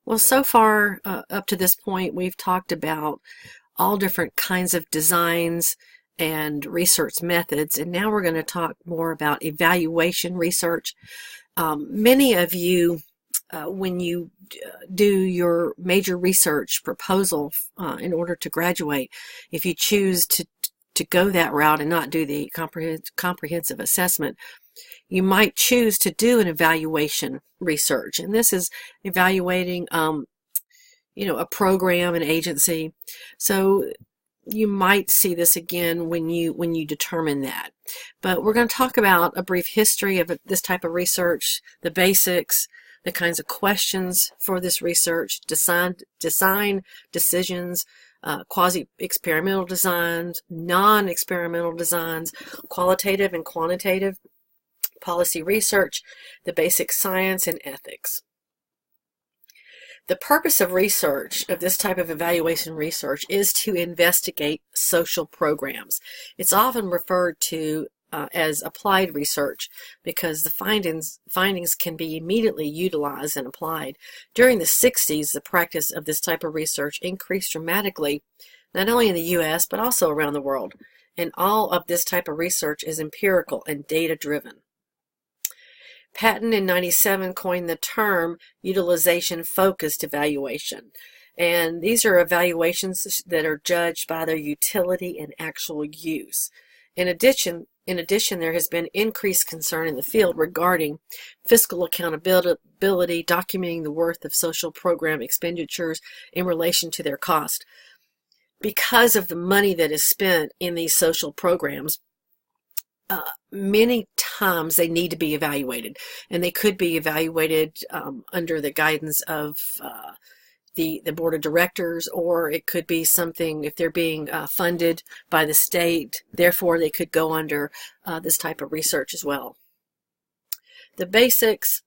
Well, so far, up to this point, we've talked about all different kinds of designs and research methods, and now we're going to talk more about evaluation research. Many of you, when you do your major research proposal in order to graduate, if you choose to go that route and not do the comprehensive assessment, you might choose to do an evaluation research, and this is evaluating a program, an agency. So you might see this again when you determine that. But we're going to talk about a brief history of this type of research, the basics, the kinds of questions for this research, design decisions, quasi-experimental designs, non-experimental designs, qualitative and quantitative policy research, the basic science, and ethics. The purpose of research, of this type of evaluation research, is to investigate social programs. It's often referred to as applied research because the findings can be immediately utilized and applied. During the 60s, the practice of this type of research increased dramatically, not only in the U.S., but also around the world. And all of this type of research is empirical and data-driven. Patton in '97 coined the term utilization-focused evaluation. And these are evaluations that are judged by their utility and actual use. In addition, there has been increased concern in the field regarding fiscal accountability, documenting the worth of social program expenditures in relation to their cost. Because of the money that is spent in these social programs, many times they need to be evaluated, and they could be evaluated under the guidance of the board of directors, or it could be something if they're being funded by the state. Therefore, they could go under this type of research as well. The basics: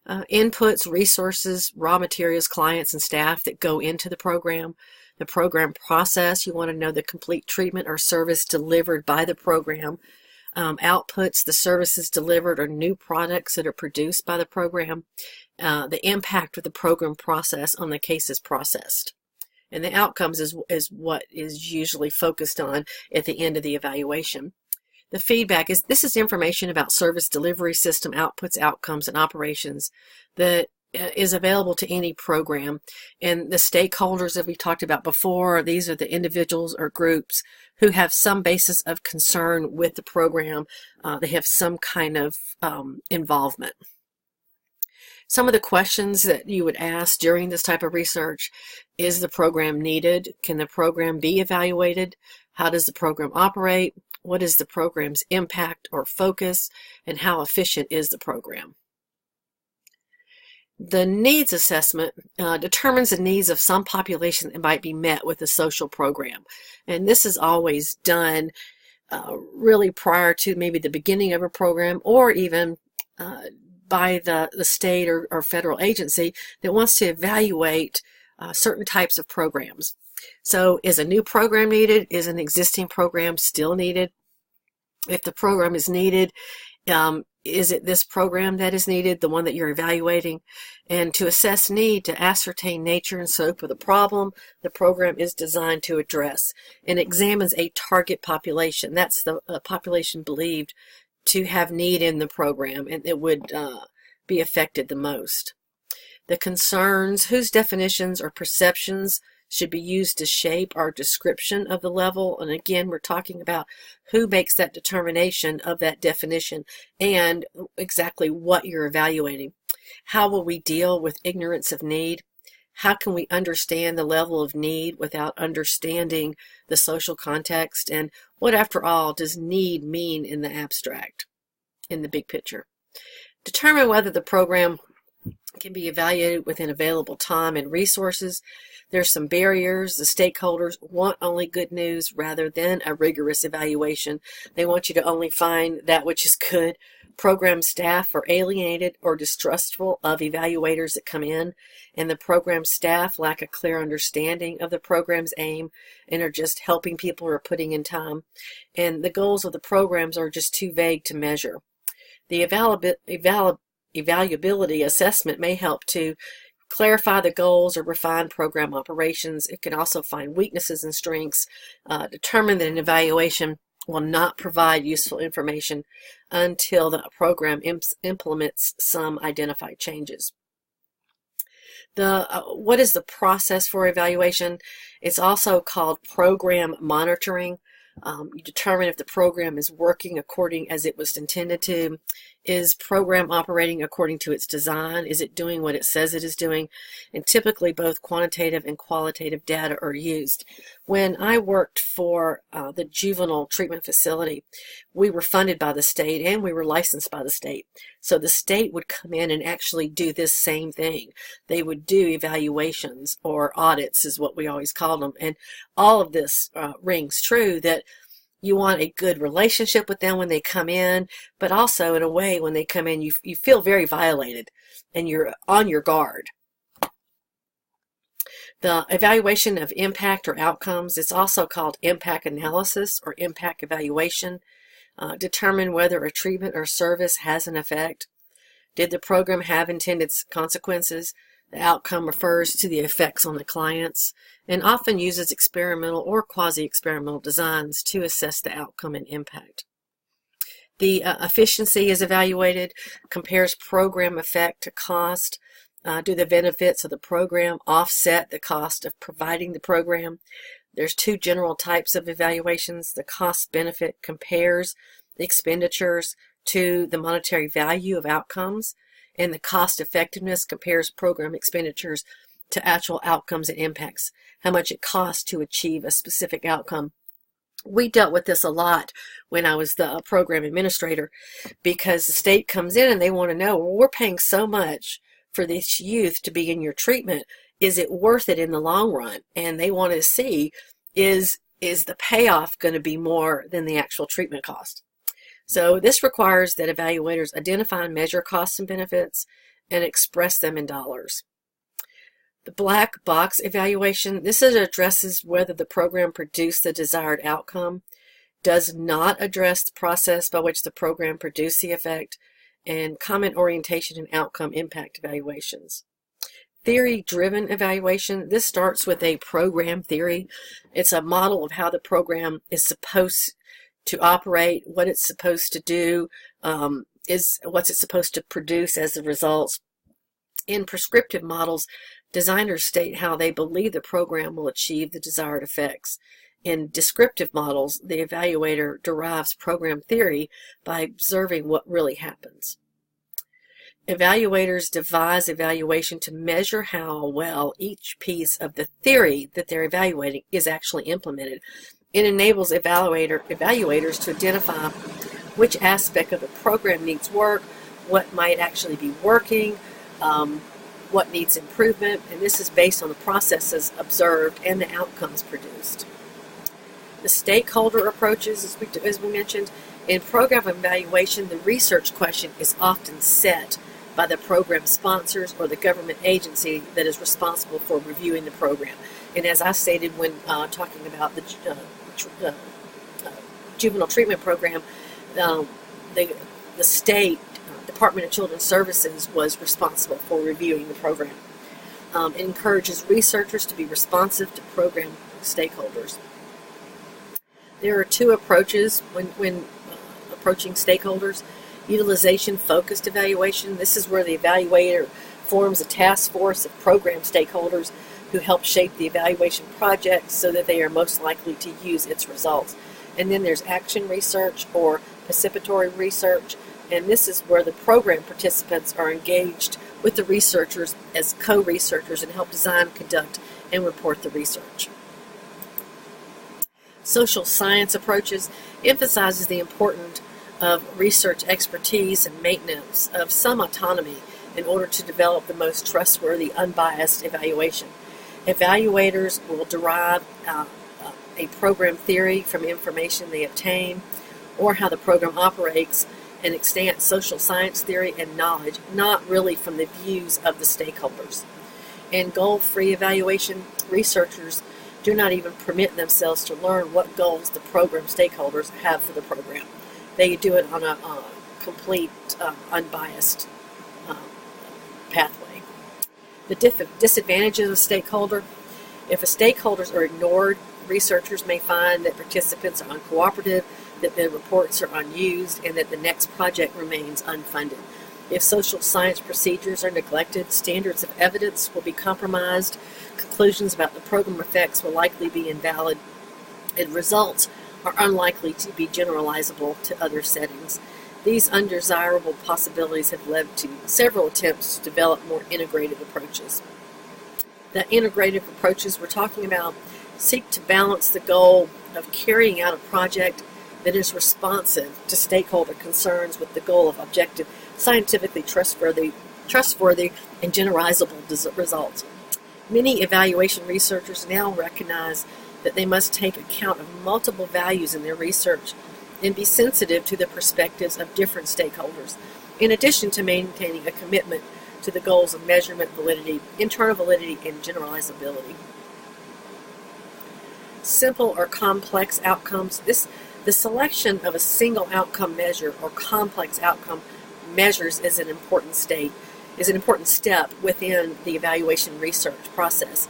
inputs, resources, raw materials, clients, and staff that go into the program. The program process: you want to know the complete treatment or service delivered by the program. Outputs: the services delivered or new products that are produced by the program. The impact of the program process on the cases processed. And the outcomes is what is usually focused on at the end of the evaluation. The feedback is: this is information about service delivery system outputs, outcomes, and operations that is available to any program. And the stakeholders that we talked about before, these are the individuals or groups who have some basis of concern with the program. They have some kind of involvement. Some of the questions that you would ask during this type of research: is the program needed? Can the program be evaluated? How does the program operate? What is the program's impact or focus? And how efficient is the program? The needs assessment determines the needs of some population that might be met with a social program. And this is always done really prior to maybe the beginning of a program, or even by the state or federal agency that wants to evaluate certain types of programs. So is a new program needed? Is an existing program still needed? If the program is needed, is it this program that is needed, the one that you're evaluating? And to assess need, to ascertain nature and scope of the problem the program is designed to address, and examines a target population. That's the population believed to have need in the program and it would be affected the most. The concerns: whose definitions or perceptions should be used to shape our description of the level. And again, we're talking about who makes that determination of that definition and exactly what you're evaluating. How will we deal with ignorance of need? How can we understand the level of need without understanding the social context? And what, after all, does need mean in the abstract, in the big picture? Determine whether the program can be evaluated within available time and resources. There's some barriers. The stakeholders want only good news rather than a rigorous evaluation. They want you to only find that which is good. Program staff are alienated or distrustful of evaluators that come in, and the program staff lack a clear understanding of the program's aim and are just helping people who are putting in time. And the goals of the programs are just too vague to measure. The evaluability assessment may help to clarify the goals or refine program operations. It can also find weaknesses and strengths, determine that an evaluation will not provide useful information until the program implements some identified changes. What is the process for evaluation? It's also called program monitoring. You determine if the program is working according as it was intended to. Is program operating according to its design? Is it doing what it says it is doing? And typically both quantitative and qualitative data are used. When I worked for the juvenile treatment facility, we were funded by the state and we were licensed by the state. So the state would come in and actually do this same thing. They would do evaluations, or audits is what we always called them. And all of this rings true, that you want a good relationship with them when they come in, but also in a way when they come in you feel very violated and you're on your guard. The evaluation of impact or outcomes, it's also called impact analysis or impact evaluation. Determine whether a treatment or service has an effect. Did the program have intended consequences? The outcome refers to the effects on the clients and often uses experimental or quasi-experimental designs to assess the outcome and impact. The efficiency is evaluated, compares program effect to cost. Do the benefits of the program offset the cost of providing the program? There's two general types of evaluations. The cost-benefit compares the expenditures to the monetary value of outcomes, and the cost effectiveness compares program expenditures to actual outcomes and impacts, how much it costs to achieve a specific outcome. We dealt with this a lot when I was the program administrator, because the state comes in and they want to know, well, we're paying so much for this youth to be in your treatment. Is it worth it in the long run? And they want to see, is the payoff going to be more than the actual treatment cost? So this requires that evaluators identify and measure costs and benefits and express them in dollars. The black box evaluation, this addresses whether the program produced the desired outcome, does not address the process by which the program produced the effect, and comment orientation and outcome impact evaluations. Theory-driven evaluation, this starts with a program theory. It's a model of how the program is supposed to operate, what it's supposed to do, what's it supposed to produce as the results. In prescriptive models, designers state how they believe the program will achieve the desired effects. In descriptive models, the evaluator derives program theory by observing what really happens. Evaluators devise evaluation to measure how well each piece of the theory that they're evaluating is actually implemented. It enables evaluators to identify which aspect of the program needs work, what might actually be working, what needs improvement, and this is based on the processes observed and the outcomes produced. The stakeholder approaches, as we mentioned, in program evaluation, the research question is often set by the program sponsors or the government agency that is responsible for reviewing the program. And as I stated when talking about the juvenile treatment program, the state Department of Children's Services was responsible for reviewing the program. It encourages researchers to be responsive to program stakeholders. There are two approaches when approaching stakeholders. Utilization-focused evaluation. This is where the evaluator forms a task force of program stakeholders who help shape the evaluation project so that they are most likely to use its results. And then there's action research or participatory research, and this is where the program participants are engaged with the researchers as co-researchers and help design, conduct, and report the research. Social science approaches emphasizes the importance of research expertise and maintenance of some autonomy in order to develop the most trustworthy, unbiased evaluation. Evaluators will derive a program theory from information they obtain, or how the program operates, and extant social science theory and knowledge, not really from the views of the stakeholders. In goal-free evaluation, researchers do not even permit themselves to learn what goals the program stakeholders have for the program. They do it on a complete, unbiased pathway. The disadvantages of stakeholder. If stakeholders are ignored, researchers may find that participants are uncooperative, that their reports are unused, and that the next project remains unfunded. If social science procedures are neglected, standards of evidence will be compromised, conclusions about the program effects will likely be invalid, and results are unlikely to be generalizable to other settings. These undesirable possibilities have led to several attempts to develop more integrative approaches. The integrative approaches we're talking about seek to balance the goal of carrying out a project that is responsive to stakeholder concerns with the goal of objective, scientifically trustworthy, and generalizable results. Many evaluation researchers now recognize that they must take account of multiple values in their research and be sensitive to the perspectives of different stakeholders, in addition to maintaining a commitment to the goals of measurement, validity, internal validity, and generalizability. Simple or complex outcomes. The selection of a single outcome measure or complex outcome measures is an important step within the evaluation research process.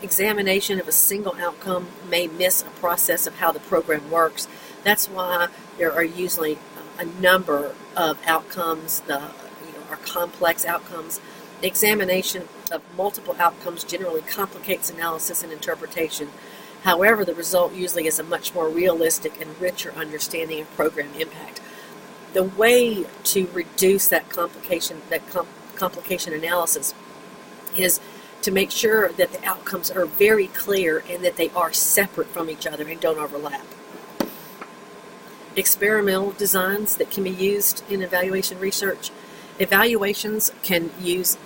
Examination of a single outcome may miss a process of how the program works. That's why there are usually a number of outcomes, are complex outcomes. The examination of multiple outcomes generally complicates analysis and interpretation. However, the result usually is a much more realistic and richer understanding of program impact. The way to reduce that complication analysis is to make sure that the outcomes are very clear and that they are separate from each other and don't overlap. Experimental designs that can be used in evaluation research. Evaluations can use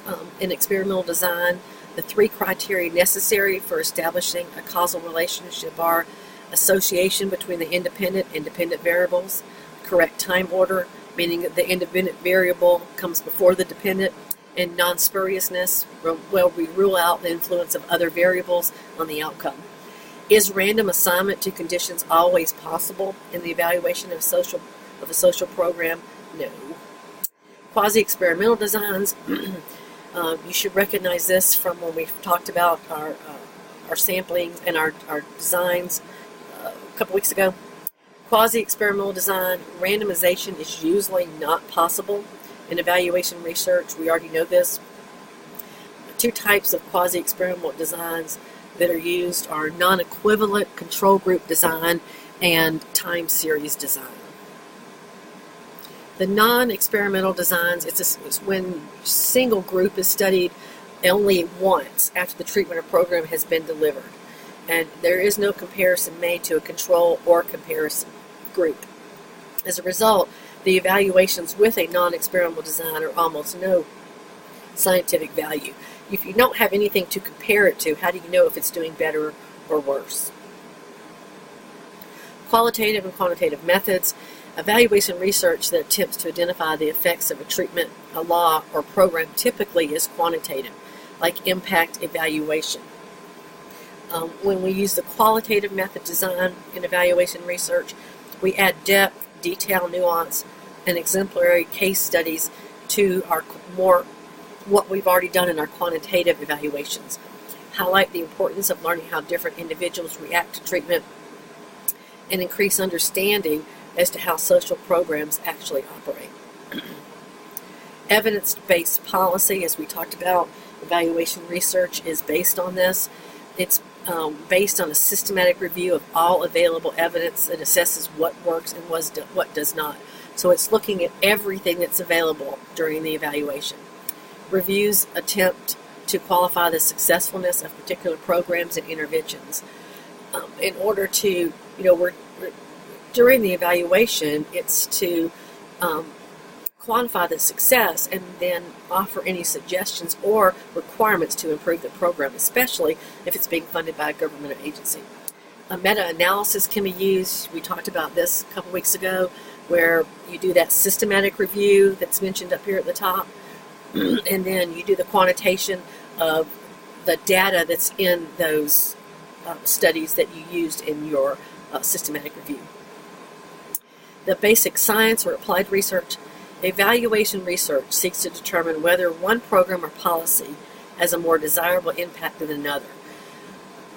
an experimental design. The 3 criteria necessary for establishing a causal relationship are association between the independent variables, correct time order, meaning that the independent variable comes before the dependent, and non-spuriousness, where we rule out the influence of other variables on the outcome. Is random assignment to conditions always possible in the evaluation of a social program? No. Quasi-experimental designs. You should recognize this from when we've talked about our sampling and our designs a couple weeks ago. Quasi-experimental design, randomization is usually not possible in evaluation research. We already know this. 2 types of quasi-experimental designs that are used are non-equivalent control group design and time series design. The non-experimental designs, it's when single group is studied only once after the treatment or program has been delivered, and there is no comparison made to a control or comparison group. As a result, the evaluations with a non-experimental design are almost no scientific value. If you don't have anything to compare it to, how do you know if it's doing better or worse? Qualitative and quantitative methods. Evaluation research that attempts to identify the effects of a treatment, a law, or program typically is quantitative, like impact evaluation. When we use the qualitative method design in evaluation research, we add depth, detail, nuance, and exemplary case studies to our what we've already done in our quantitative evaluations. Highlight the importance of learning how different individuals react to treatment, and increase understanding as to how social programs actually operate. Evidence-based policy, as we talked about, evaluation research is based on this. It's based on a systematic review of all available evidence that assesses what works and what does not. So it's looking at everything that's available during the evaluation. Reviews attempt to qualify the successfulness of particular programs and interventions. In order to, during the evaluation, it's to quantify the success and then offer any suggestions or requirements to improve the program, especially if it's being funded by a government agency. A meta-analysis can be used. We talked about this a couple weeks ago, where you do that systematic review that's mentioned up here at the top, and then you do the quantitation of the data that's in those studies that you used in your systematic review. The basic science or applied research. Evaluation research seeks to determine whether one program or policy has a more desirable impact than another.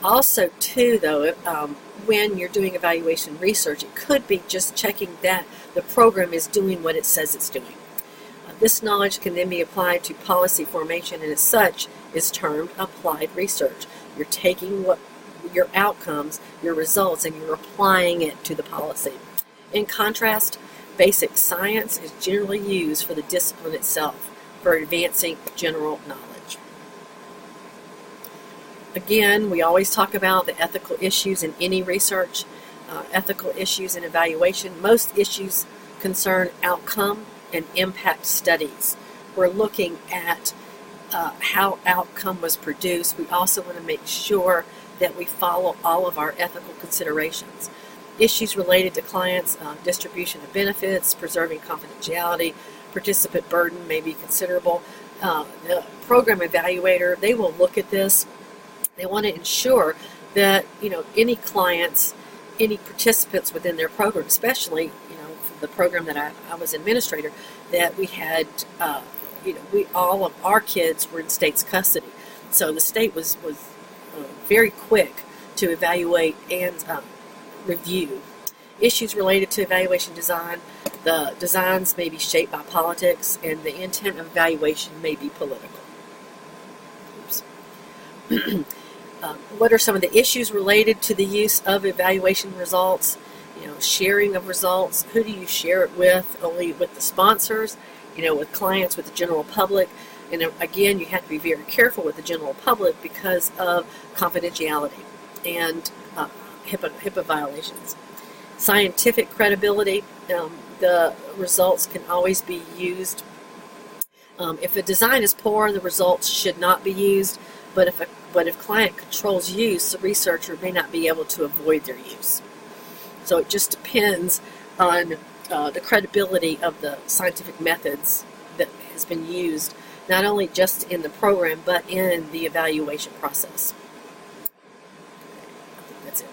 Also, too, though, when you're doing evaluation research, it could be just checking that the program is doing what it says it's doing. This knowledge can then be applied to policy formation, and as such is termed applied research. You're taking what your outcomes, your results, and you're applying it to the policy. In contrast, basic science is generally used for the discipline itself, for advancing general knowledge. Again, we always talk about the ethical issues in any research, ethical issues in evaluation. Most issues concern outcome and impact studies. We're looking at how outcome was produced. We also want to make sure that we follow all of our ethical considerations. Issues related to clients, distribution of benefits, preserving confidentiality, participant burden may be considerable. The program evaluator, they will look at this. They want to ensure that any clients, any participants within their program, especially the program that I was administrator, that we had all of our kids were in state's custody. So the state was very quick to evaluate and review. Issues related to evaluation design, the designs may be shaped by politics, and the intent of evaluation may be political. Oops. What are some of the issues related to the use of evaluation results? Sharing of results. Who do you share it with? Only with the sponsors, with clients, with the general public. And again, you have to be very careful with the general public because of confidentiality and HIPAA violations. Scientific credibility. The results can always be used. If a design is poor, the results should not be used. But if client controls use, the researcher may not be able to avoid their use. So it just depends on the credibility of the scientific methods that has been used, not only just in the program, but in the evaluation process. I think that's it.